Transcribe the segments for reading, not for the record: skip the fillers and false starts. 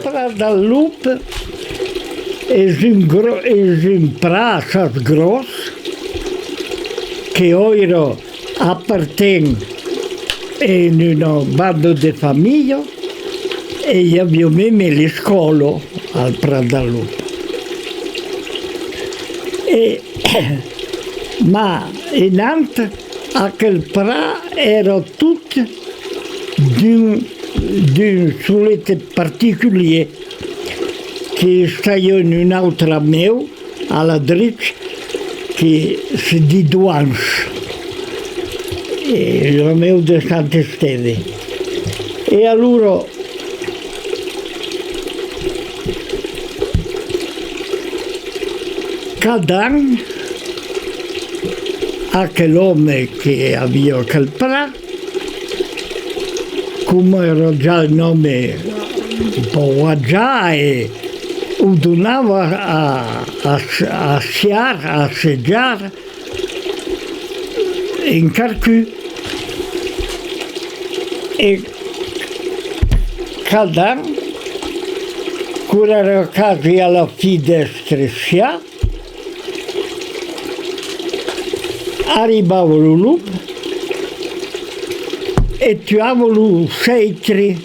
Prat del Loup és un prat gros que ora appartient in una banda di famiglia e io abbiamo le scuole al Prat del Loup. Ma innanzi a quel prat era tutto d'un solete particolare che stava in un'altra meu alla dritta che si di Duans, la meu di Sant'Esteve. E allora cada anno a quell'uomo che aveva quel prat, come era già il nome un po' già, e lo donava a assaggiare in Carcù. E cada anno, quando era quasi alla fine d'essere scià, arrivava il lupo e trovava il seitre.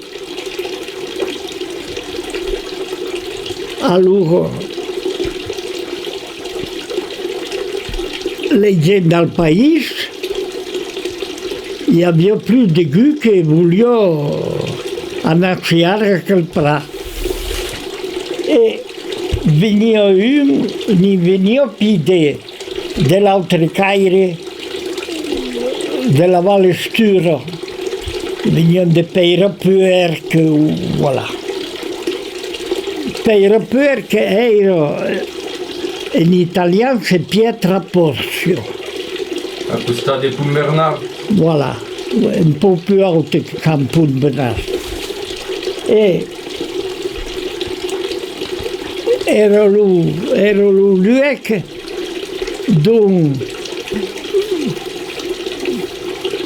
Allora le gente del paese il aveva più di più che voleva annacciare a quel prat. E veniva più dell'altra caire della Valle Stura, venivano di Peirapuer, che voilà. Peirapuer che era in italiano c'est Pietra Porzio. A costà di Pumbernard? Voilà, un po' più alto che Pumbernard. E era lui dove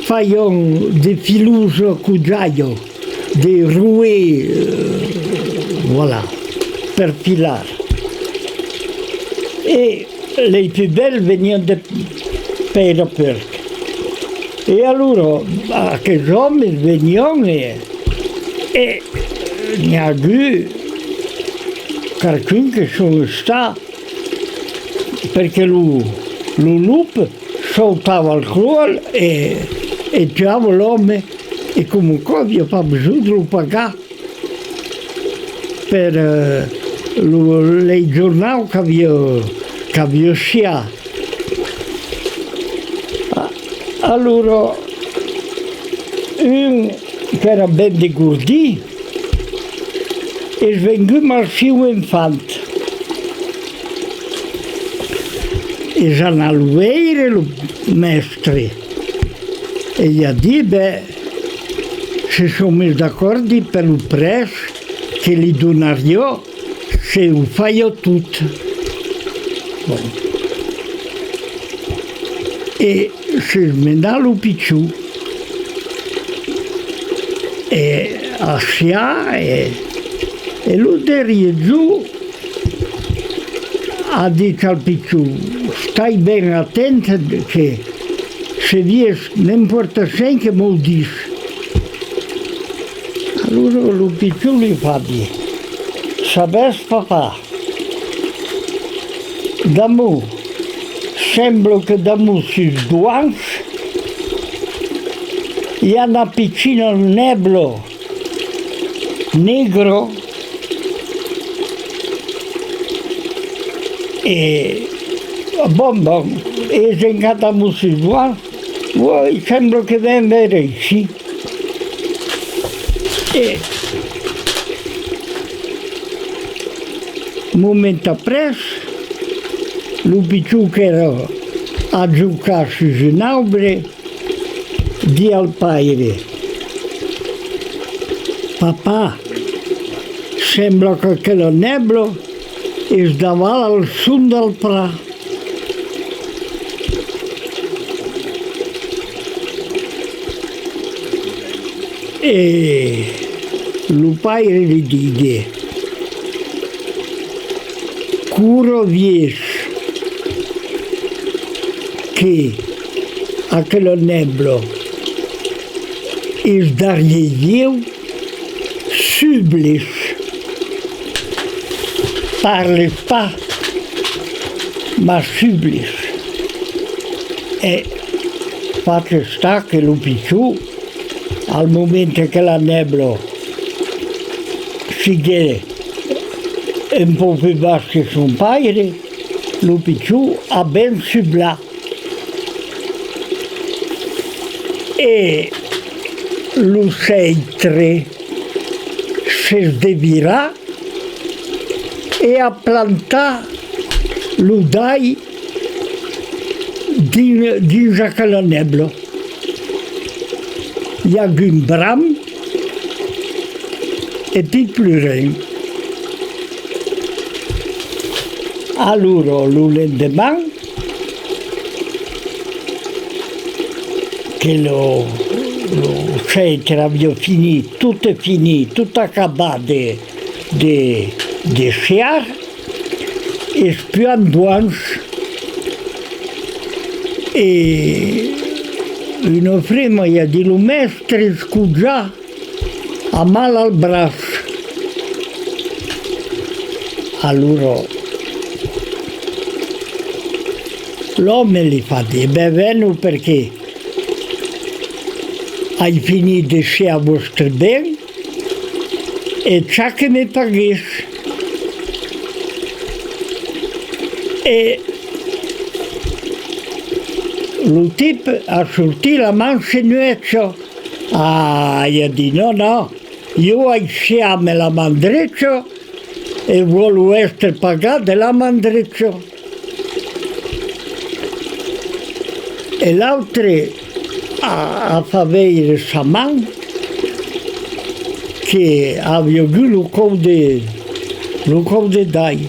facevano di filuso cugiaio, di roué, voilà, per filare. E le più belle venivano da Peirapuer. E allora che uomini venivano e ne ha avuto qualcuno che sono stato, perché il lupo saltava il cuore e trovava l'uomo e comunque aveva pas bisogno di lo pagare per i giornali che aveva sciato. Allora, uno che era ben degordito è venuto al suo infante. E già a vedere il maestro e gli ha detto, si sono messi d'accordo per il prezzo che gli donario se lo fai tutto. Bon. E si smena lo picciù e a scia e lui derrière giù ha detto al picciù, stai ben attento che se vies n'importa sen che me lo dici. Allora il picciù gli fa dire, sapessi papà, da me sembra che da me si sguancia e ha una piccina neblo negro e bon, e se in casa si sguancia, sembra che venga ricci. E un momento appresso, il picciù che era a giocare su un albero di al padre, papà, sembra che quella nebbia sdava al sud del prato. E il padre gli dice, scuro vies che aquello neblo is darrieu sublis parles pas ma sublis e fatto sta che lo picciù al momento che la neblo si chiede un po' più basso che son padre, lo picciù ha ben subla e lo seitre si sdevirà e a plantare lo dai dins aquella neblo. Hi ha un bram e ti plurem. Allora, lo lendemain, che lo seitre aveva finito, tutto accabato di sciar, e spiando e una prima gli ha detto lo mestre scusa ha male al braccio. Allora l'uomo gli fa dire, beh, vengo perché hai finito di sciare vostro bene e c'è che mi paghi. E lo tipo ha sortito la mansinueccia, gli ha detto no, io ho sciame la mandreccia e voglio essere pagato la mandreccia. E l'altro ha fatto vedere sa mano che aveva giù lo code dai.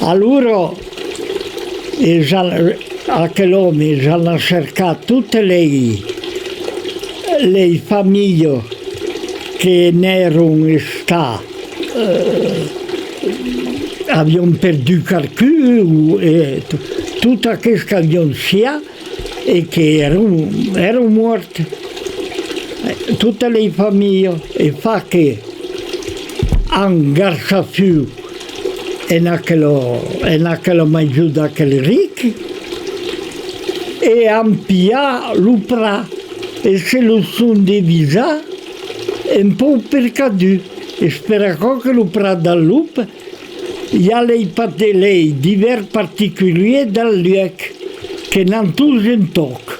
Allora quell'uomo hanno cercato tutte le famiglie che erano state, avevano perduto qualcuno e tutte queste che avevano sia e che erano morte. Tutte le famiglie e fa che hanno garzato e naquela mai giù da quel ricchi e hanno piato l'upra e se lo sono diviso un po' per caduto e spera che l'upra dal lup gli ha le patelei diversi particolari dal luogo che non tutti in tocco.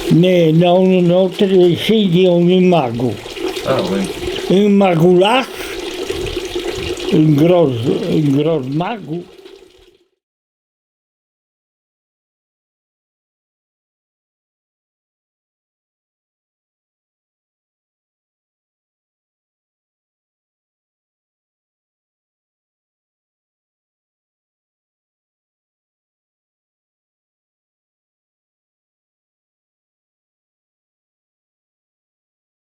Ne un altro di un mago. Ah, oui. Un magulac, un gros mago.